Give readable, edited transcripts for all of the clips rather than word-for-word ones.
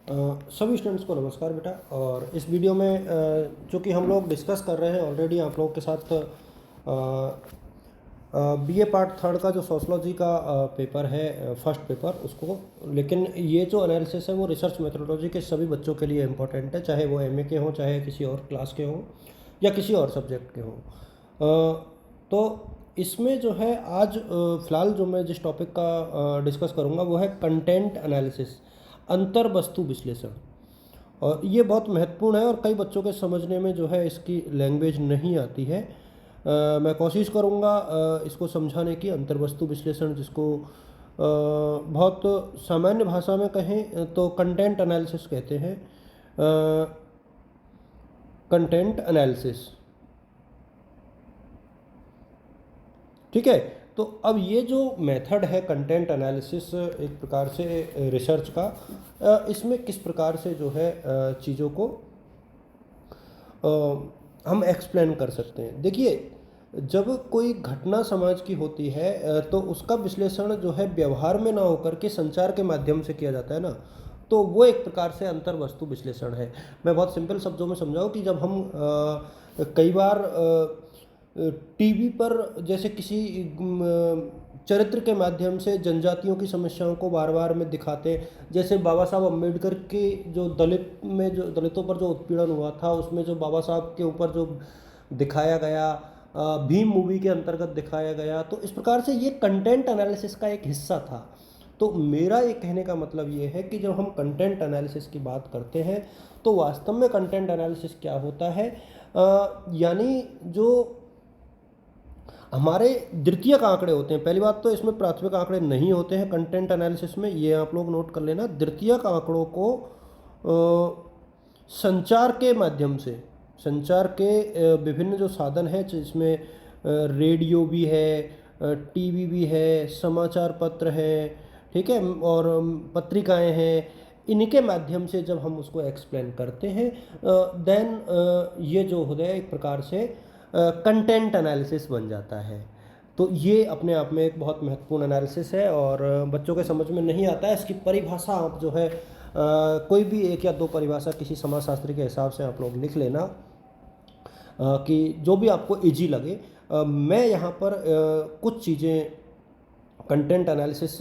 सभी स्टूडेंट्स को नमस्कार बेटा। और इस वीडियो में चूँकि हम लोग डिस्कस कर रहे हैं ऑलरेडी आप लोगों के साथ बीए पार्ट थर्ड का जो सोशलॉजी का पेपर है, फर्स्ट पेपर उसको, लेकिन ये जो एनालिसिस है वो रिसर्च मेथोडोलॉजी के सभी बच्चों के लिए इम्पोर्टेंट है, चाहे वो एमए के हों, चाहे किसी और क्लास के हों या किसी और सब्जेक्ट के हों। तो इसमें जो है आज फ़िलहाल जो मैं जिस टॉपिक का डिस्कस करूँगा वो है कंटेंट एनालिसिस, अंतर वस्तु विश्लेषण। और ये बहुत महत्वपूर्ण है और कई बच्चों के समझने में जो है इसकी लैंग्वेज नहीं आती है। मैं कोशिश करूँगा इसको समझाने की। अंतर वस्तु विश्लेषण, जिसको बहुत सामान्य भाषा में कहें तो कंटेंट एनालिसिस कहते हैं। कंटेंट एनालिसिस, ठीक है। तो अब ये जो मेथड है कंटेंट एनालिसिस, एक प्रकार से रिसर्च का, इसमें किस प्रकार से जो है चीज़ों को हम एक्सप्लेन कर सकते हैं। देखिए, जब कोई घटना समाज की होती है तो उसका विश्लेषण जो है व्यवहार में ना होकर के संचार के माध्यम से किया जाता है ना, तो वो एक प्रकार से अंतर वस्तु विश्लेषण है। मैं बहुत सिंपल शब्दों में समझाऊं कि जब हम कई बार टीवी पर जैसे किसी चरित्र के माध्यम से जनजातियों की समस्याओं को बार बार में दिखाते हैं, जैसे बाबा साहब अम्बेडकर के जो दलितों पर जो उत्पीड़न हुआ था, उसमें जो बाबा साहब के ऊपर जो दिखाया गया, भीम मूवी के अंतर्गत दिखाया गया। तो इस प्रकार से ये कंटेंट एनालिसिस का एक हिस्सा था। तो मेरा ये कहने का मतलब ये है कि जब हम कंटेंट एनालिसिस की बात करते हैं तो वास्तव में कंटेंट एनालिसिस क्या होता है, यानी जो हमारे द्वितीयक आंकड़े होते हैं। पहली बात तो इसमें प्राथमिक आंकड़े नहीं होते हैं कंटेंट एनालिसिस में, ये आप लोग नोट कर लेना। द्वितीयक आंकड़ों को संचार के माध्यम से, संचार के विभिन्न जो साधन हैं, जिसमें रेडियो भी है, टीवी भी है, समाचार पत्र है, ठीक है, और पत्रिकाएं हैं, इनके माध्यम से जब हम उसको एक्सप्लेन करते हैं देन ये जो हो गया एक प्रकार से कंटेंट एनालिसिस बन जाता है। तो ये अपने आप में एक बहुत महत्वपूर्ण एनालिसिस है और बच्चों के समझ में नहीं आता है। इसकी परिभाषा आप जो है कोई भी एक या दो परिभाषा किसी समाजशास्त्री के हिसाब से आप लोग लिख लेना, कि जो भी आपको इजी लगे। मैं यहाँ पर कुछ चीज़ें कंटेंट एनालिसिस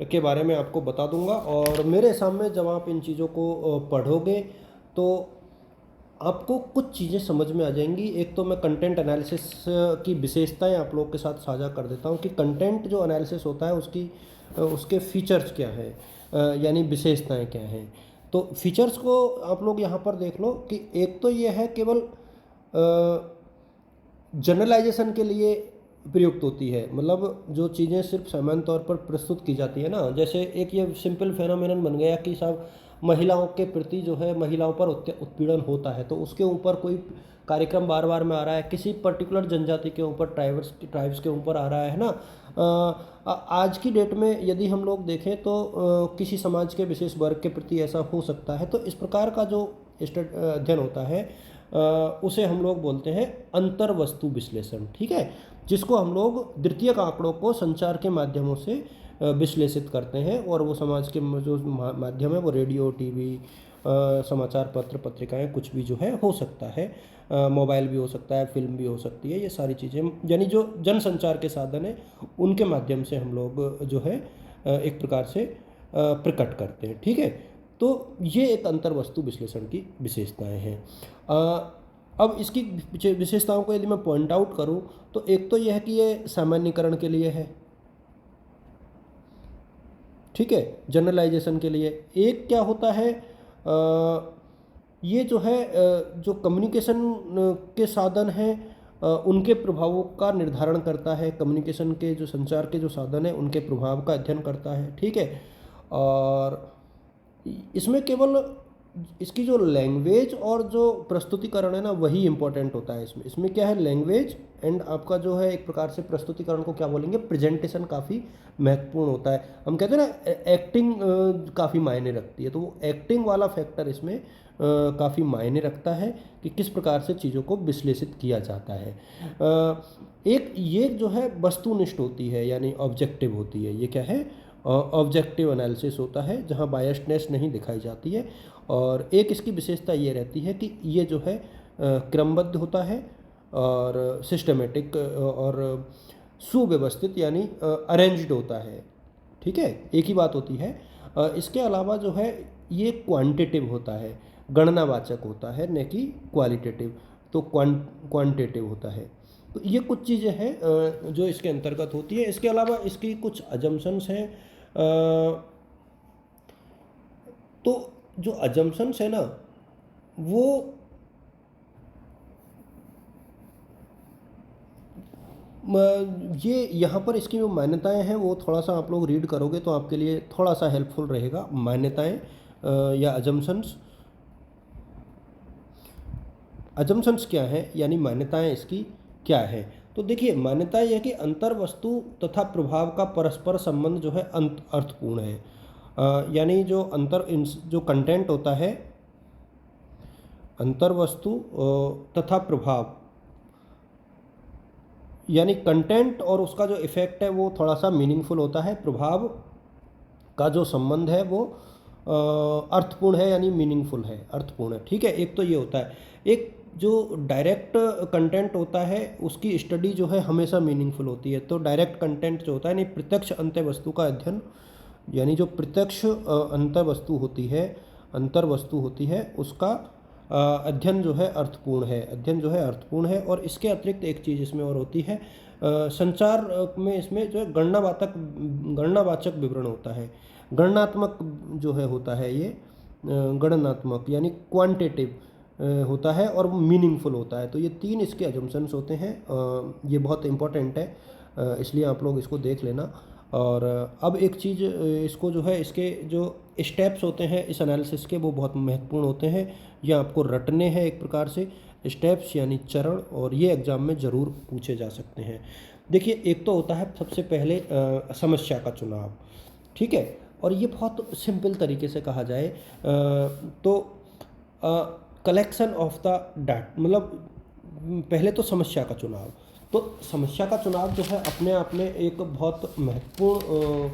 के बारे में आपको बता दूंगा और मेरे हिसाब में जब आप इन चीज़ों को पढ़ोगे तो आपको कुछ चीज़ें समझ में आ जाएंगी। एक तो मैं कंटेंट एनालिसिस की विशेषताएं आप लोग के साथ साझा कर देता हूं कि कंटेंट जो एनालिसिस होता है उसके फीचर्स क्या है, यानी विशेषताएं क्या हैं। तो फीचर्स को आप लोग यहाँ पर देख लो कि एक तो ये है केवल जनरलाइजेशन के लिए प्रयुक्त होती है, मतलब जो चीज़ें सिर्फ सामान्य तौर पर प्रस्तुत की जाती है ना, जैसे एक ये सिंपल फेनोमेनन बन गया कि साहब महिलाओं के प्रति जो है महिलाओं पर उत्पीड़न होता है, तो उसके ऊपर कोई कार्यक्रम बार बार में आ रहा है, किसी पर्टिकुलर जनजाति के ऊपर, ट्राइब्स के ऊपर आ रहा है ना। आज की डेट में यदि हम लोग देखें तो किसी समाज के विशेष वर्ग के प्रति ऐसा हो सकता है। तो इस प्रकार का जो अध्ययन होता है उसे हम लोग बोलते हैं अंतर वस्तु विश्लेषण, ठीक है, जिसको हम लोग द्वितीयक आंकड़ों को संचार के माध्यमों से विश्लेषित करते हैं। और वो समाज के जो माध्यम है वो रेडियो, टीवी, समाचार पत्र, पत्रिकाएं, कुछ भी जो है हो सकता है, मोबाइल भी हो सकता है, फिल्म भी हो सकती है, ये सारी चीज़ें यानी जो जनसंचार के साधन है उनके माध्यम से हम लोग जो है एक प्रकार से प्रकट करते हैं, ठीक है। तो ये एक अंतर वस्तु विश्लेषण की विशेषताएं हैं। अब इसकी विशेषताओं को यदि मैं पॉइंट आउट करूं तो एक तो यह है कि ये सामान्यीकरण के लिए है, ठीक है, जनरलाइजेशन के लिए। एक क्या होता है, ये जो है जो कम्युनिकेशन के साधन हैं उनके प्रभावों का निर्धारण करता है, कम्युनिकेशन के जो संचार के जो साधन हैं उनके प्रभाव का अध्ययन करता है, ठीक है। और इसमें केवल इसकी जो लैंग्वेज और जो प्रस्तुतिकरण है ना वही इम्पोर्टेंट होता है। इसमें क्या है, लैंग्वेज एंड आपका जो है एक प्रकार से प्रस्तुतिकरण को क्या बोलेंगे, प्रेजेंटेशन काफ़ी महत्वपूर्ण होता है। हम कहते हैं ना एक्टिंग काफ़ी मायने रखती है, तो वो एक्टिंग वाला फैक्टर इसमें काफ़ी मायने रखता है कि किस प्रकार से चीज़ों को विश्लेषित किया जाता है। एक ये जो है वस्तुनिष्ठ होती है, यानी ऑब्जेक्टिव होती है। ये क्या है, ऑब्जेक्टिव एनालिसिस होता है जहाँ बायस्डनेस नहीं दिखाई जाती है। और एक इसकी विशेषता ये रहती है कि ये जो है क्रमबद्ध होता है और सिस्टमेटिक और सुव्यवस्थित यानी अरेंज्ड होता है। ठीक है, एक ही बात होती है। इसके अलावा जो है ये क्वांटिटिव होता है, गणनावाचक होता है, न कि क्वालिटेटिव। तो क्वांटिटिव होता है। तो ये कुछ चीज़ें हैं जो इसके अंतर्गत होती है। इसके अलावा इसकी कुछ अजम्पशंस हैं। तो जो अजम्पशंस है ना वो ये यहाँ पर इसकी जो मान्यताएं हैं वो थोड़ा सा आप लोग रीड करोगे तो आपके लिए थोड़ा सा हेल्पफुल रहेगा। मान्यताएं या अजम्पशंस। अजम्पशंस क्या है यानी मान्यताएं इसकी क्या है। तो देखिए, मान्यता यह है कि अंतर वस्तु तथा प्रभाव का परस्पर संबंध जो है अर्थपूर्ण है। यानी जो जो कंटेंट होता है, अंतर वस्तु तथा प्रभाव यानी कंटेंट और उसका जो इफ़ेक्ट है वो थोड़ा सा मीनिंगफुल होता है। प्रभाव का जो संबंध है वो अर्थपूर्ण है यानी मीनिंगफुल है, अर्थपूर्ण है। ठीक है, एक तो ये होता है। एक जो डायरेक्ट कंटेंट होता है उसकी स्टडी जो है हमेशा मीनिंगफुल होती है। तो डायरेक्ट कंटेंट जो होता है यानी प्रत्यक्ष अंतर वस्तु का अध्ययन, यानी जो प्रत्यक्ष अंतर वस्तु होती है उसका अध्ययन जो है अर्थपूर्ण है, अध्ययन जो है अर्थपूर्ण है। और इसके अतिरिक्त एक चीज़ इसमें और होती है, संचार में इसमें जो है गणनावाचक विवरण होता है, गणनात्मक जो है होता है ये गणनात्मक यानी क्वांटिटिव होता है और मीनिंगफुल होता है। तो ये तीन इसके अजम्पशंस होते हैं। ये बहुत इंपॉर्टेंट है, इसलिए आप लोग इसको देख लेना। और अब एक चीज़ इसको जो है इसके जो स्टेप्स होते हैं इस एनालिसिस के वो बहुत महत्वपूर्ण होते हैं। ये आपको रटने हैं एक प्रकार से, स्टेप्स यानी चरण, और ये एग्ज़ाम में ज़रूर पूछे जा सकते हैं। देखिए, एक तो होता है सबसे पहले समस्या का चुनाव। ठीक है, और ये बहुत सिंपल तरीके से कहा जाए तो कलेक्शन ऑफ द डाटा, मतलब पहले तो समस्या का चुनाव। तो समस्या का चुनाव जो है अपने आप में एक बहुत महत्वपूर्ण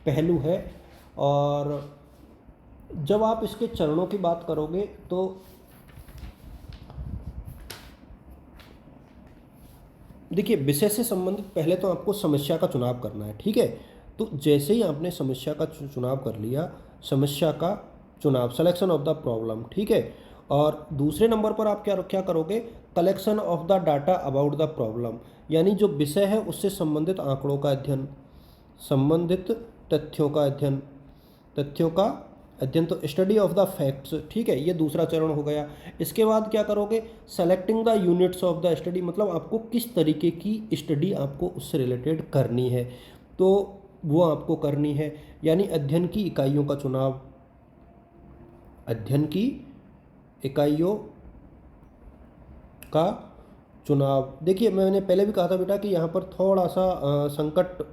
पहलू है। और जब आप इसके चरणों की बात करोगे तो देखिए, विषय से संबंधित पहले तो आपको समस्या का चुनाव करना है। ठीक है, तो जैसे ही आपने समस्या का चुनाव कर लिया, समस्या का चुनाव, सिलेक्शन ऑफ द प्रॉब्लम। ठीक है, और दूसरे नंबर पर आप क्या करोगे, collection of the data about the problem, यानी जो विषय है उससे संबंधित आंकड़ों का अध्ययन, संबंधित तथ्यों का अध्ययन, तो स्टडी ऑफ द फैक्ट्स। ठीक है, ये दूसरा चरण हो गया। इसके बाद क्या करोगे, selecting the units of the study, मतलब आपको किस तरीके की स्टडी आपको उससे रिलेटेड करनी है, तो वो आपको करनी है। यानी अध्ययन की इकाइयों का चुनाव, अध्ययन की इकाइयों का चुनाव। देखिए, मैंने पहले भी कहा था बेटा कि यहाँ पर थोड़ा सा संकट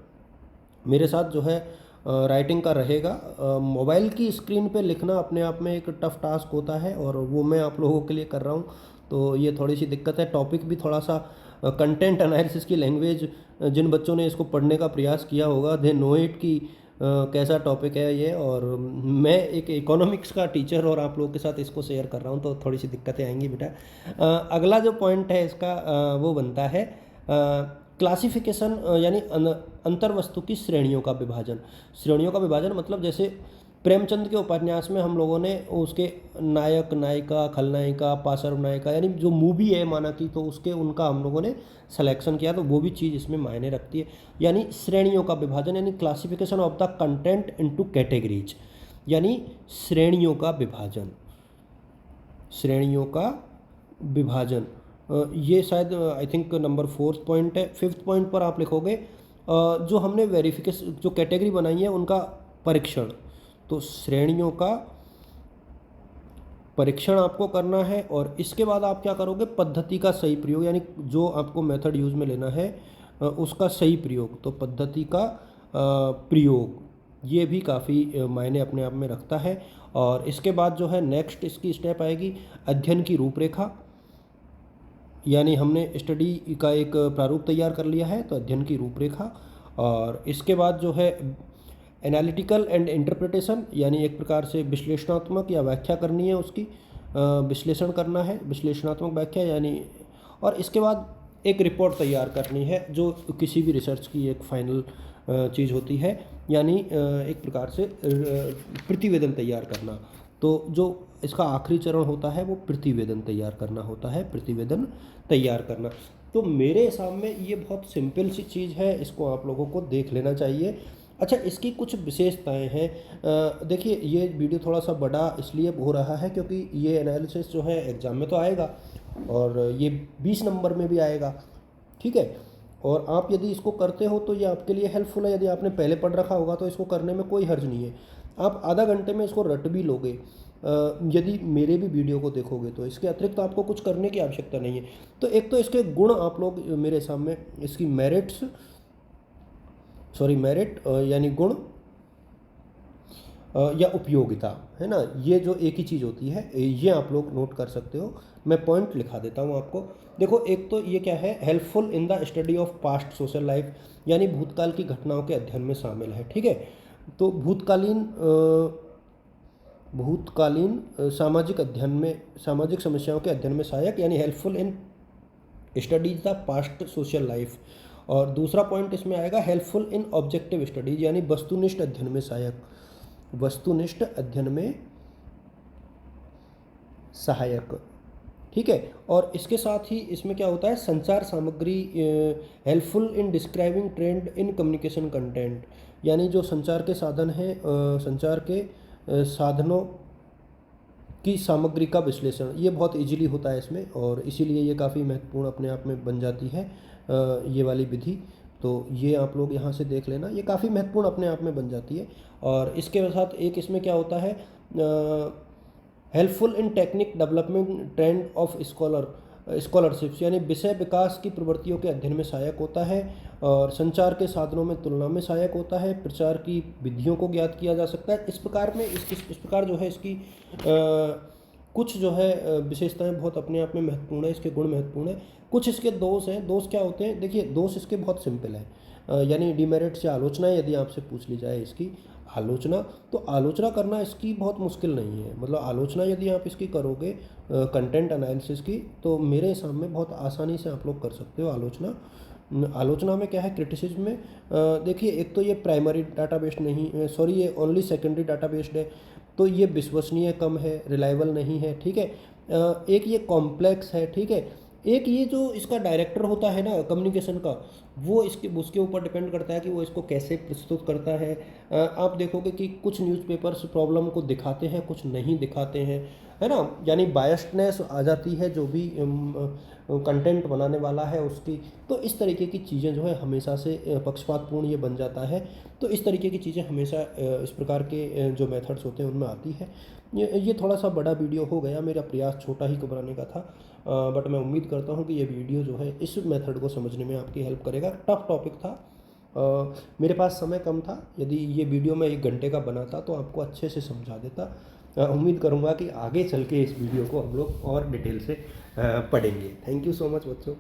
मेरे साथ जो है राइटिंग का रहेगा। मोबाइल की स्क्रीन पे लिखना अपने आप में एक टफ टास्क होता है और वो मैं आप लोगों के लिए कर रहा हूँ, तो ये थोड़ी सी दिक्कत है। टॉपिक भी थोड़ा सा कंटेंट एनालिसिस की लैंग्वेज, जिन बच्चों ने इसको पढ़ने का प्रयास किया होगा दे नो इट कि कैसा टॉपिक है ये। और मैं एक इकोनॉमिक्स का टीचर और आप लोगों के साथ इसको शेयर कर रहा हूँ, तो थोड़ी सी दिक्कतें आएंगी बेटा। अगला जो पॉइंट है इसका वो बनता है क्लासिफिकेशन, यानी अंतर वस्तु की श्रेणियों का विभाजन। श्रेणियों का विभाजन मतलब जैसे प्रेमचंद के उपन्यास में हम लोगों ने उसके नायक, नायिका, खलनायिका, पार्श्व नायिका, यानी जो मूवी है माना कि, तो उसके उनका हम लोगों ने सिलेक्शन किया, तो वो भी चीज़ इसमें मायने रखती है। यानी श्रेणियों का विभाजन, यानी classification of the content into categories, यानी श्रेणियों का विभाजन, श्रेणियों का विभाजन। ये शायद I think number 4th point है। 5th पॉइंट पर आप लिखोगे जो हमने वेरिफिकेशन, जो कैटेगरी बनाई है उनका परीक्षण। तो श्रेणियों का परीक्षण आपको करना है। और इसके बाद आप क्या करोगे, पद्धति का सही प्रयोग, यानी जो आपको मेथड यूज में लेना है उसका सही प्रयोग। तो पद्धति का प्रयोग ये भी काफ़ी मायने अपने आप में रखता है। और इसके बाद जो है नेक्स्ट इसकी स्टेप आएगी अध्ययन की रूपरेखा, यानी हमने स्टडी का एक प्रारूप तैयार कर लिया है, तो अध्ययन की रूपरेखा। और इसके बाद जो है एनालिटिकल एंड इंटरप्रिटेशन, यानी एक प्रकार से विश्लेषणात्मक या व्याख्या करनी है उसकी, विश्लेषण करना है, विश्लेषणात्मक व्याख्या यानी। और इसके बाद एक रिपोर्ट तैयार करनी है जो किसी भी रिसर्च की एक फाइनल चीज़ होती है, यानी एक प्रकार से प्रतिवेदन तैयार करना। तो जो इसका आखिरी चरण होता है वो प्रतिवेदन तैयार करना होता है, प्रतिवेदन तैयार करना। तो मेरे हिसाब में ये बहुत सिंपल सी चीज़ है, इसको आप लोगों को देख लेना चाहिए। अच्छा, इसकी कुछ विशेषताएं हैं। देखिए, ये वीडियो थोड़ा सा बड़ा इसलिए हो रहा है क्योंकि ये एनालिसिस जो है एग्ज़ाम में तो आएगा और ये 20 नंबर में भी आएगा, ठीक है। और आप यदि इसको करते हो तो ये आपके लिए हेल्पफुल है। यदि आपने पहले पढ़ रखा होगा तो इसको करने में कोई हर्ज नहीं है, आप आधा घंटे में इसको रट भी लोगे यदि मेरे भी वीडियो को देखोगे तो। इसके अतिरिक्त तो आपको कुछ करने की आवश्यकता नहीं है। तो एक तो इसके गुण आप लोग मेरे सामने, इसकी मेरिट यानी गुण या उपयोगिता, है ना, ये जो एक ही चीज़ होती है, ये आप लोग नोट कर सकते हो। मैं पॉइंट लिखा देता हूँ आपको। देखो, एक तो ये क्या है, helpful in the study of past social life, यानी भूतकाल की घटनाओं के अध्ययन में शामिल है, ठीक है। तो भूतकालीन सामाजिक अध्ययन में, सामाजिक समस्याओं के अध्ययन में सहायक, यानी helpful in studies the past social life. और दूसरा पॉइंट इसमें आएगा हेल्पफुल इन ऑब्जेक्टिव स्टडीज, यानी वस्तुनिष्ठ अध्ययन में सहायक, वस्तुनिष्ठ अध्ययन में सहायक, ठीक है। और इसके साथ ही इसमें क्या होता है, संचार सामग्री, helpful in describing trend in communication content, यानी जो संचार के साधन हैं, संचार के साधनों की सामग्री का विश्लेषण, ये बहुत इजीली होता है इसमें, और इसीलिए ये काफ़ी महत्वपूर्ण अपने आप में बन जाती है ये वाली विधि। तो ये आप लोग यहाँ से देख लेना, ये काफ़ी महत्वपूर्ण अपने आप में बन जाती है। और इसके साथ एक इसमें क्या होता है, helpful in technique development trend of scholarships, यानी विषय विकास की प्रवृत्तियों के अध्ययन में सहायक होता है। और संचार के साधनों में तुलना में सहायक होता है, प्रचार की विधियों को ज्ञात किया जा सकता है। इस प्रकार में इस प्रकार जो है इसकी कुछ जो है विशेषताएं बहुत अपने आप में महत्वपूर्ण है, इसके गुण महत्वपूर्ण है। कुछ इसके दोष हैं। दोष क्या होते हैं, देखिए दोष इसके बहुत सिंपल है, यानी डिमेरिट्स या आलोचनाएं यदि आपसे पूछ ली जाए इसकी आलोचना, तो आलोचना करना इसकी बहुत मुश्किल नहीं है। मतलब आलोचना यदि आप इसकी करोगे कंटेंट एनालिसिस की, तो मेरे हिसाब में बहुत आसानी से आप लोग कर सकते हो आलोचना। आलोचना में क्या है, क्रिटिसिज्म में देखिए, एक तो ये प्राइमरी डाटाबेस नहीं, सॉरी ये ओनली सेकेंडरी डाटाबेस्ड है, तो ये विश्वसनीय कम है, रिलायबल नहीं है, ठीक है। एक ये कॉम्प्लेक्स है, ठीक है। एक ये जो इसका डायरेक्टर होता है ना कम्युनिकेशन का, वो उसके ऊपर डिपेंड करता है कि वो इसको कैसे प्रस्तुत करता है। आप देखोगे कि कुछ न्यूज़पेपर्स प्रॉब्लम को दिखाते हैं, कुछ नहीं दिखाते हैं, है ना, यानी बायस्डनेस आ जाती है जो भी कंटेंट बनाने वाला है उसकी। तो इस तरीके की चीज़ें जो है हमेशा से पक्षपातपूर्ण ये बन जाता है। तो इस तरीके की चीज़ें हमेशा इस प्रकार के जो मेथड्स होते हैं उनमें आती है। ये थोड़ा सा बड़ा वीडियो हो गया, मेरा प्रयास छोटा ही बनाने का था, बट मैं उम्मीद करता हूँ कि ये वीडियो जो है इस मेथड को समझने में आपकी हेल्प करेगा। टफ टॉपिक था, मेरे पास समय कम था, यदि ये वीडियो मैं 1 घंटे का बनाता तो आपको अच्छे से समझा देता। उम्मीद करूँगा कि आगे चल के इस वीडियो को हम लोग और डिटेल से पढ़ेंगे। थैंक यू सो मच बच्चों।